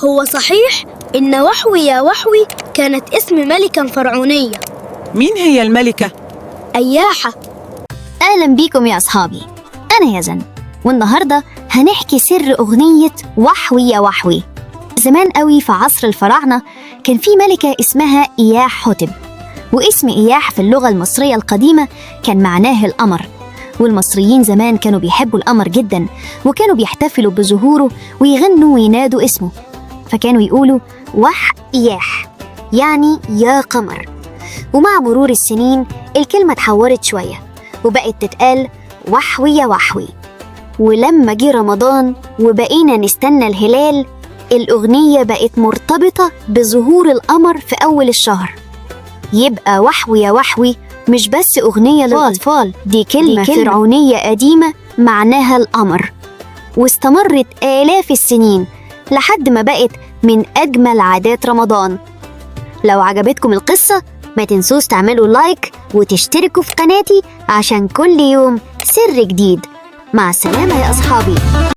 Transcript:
هو صحيح إن وحوي يا وحوي كانت اسم ملكة فرعونية. مين هي الملكة؟ أياحة. أهلا بيكم يا أصحابي، أنا يزن، والنهاردة هنحكي سر أغنية وحوي يا وحوي. زمان قوي في عصر الفراعنة كان في ملكة اسمها إياح حتب، واسم إياح في اللغة المصرية القديمة كان معناه القمر، والمصريين زمان كانوا بيحبوا القمر جدا، وكانوا بيحتفلوا بظهوره ويغنوا وينادوا اسمه، فكانوا يقولوا وح إياح يعني يا قمر. ومع مرور السنين الكلمة اتحورت شوية وبقت تتقال وحوي يا وحوي. ولما جه رمضان وبقينا نستنى الهلال، الأغنية بقت مرتبطة بظهور القمر في أول الشهر. يبقى وحوي يا وحوي مش بس أغنية للأطفال، دي كلمة فرعونية قديمة معناها القمر، واستمرت آلاف السنين لحد ما بقت من أجمل عادات رمضان. لو عجبتكم القصة ما تنسوش تعملوا لايك وتشتركوا في قناتي عشان كل يوم سر جديد. مع السلامة يا أصحابي.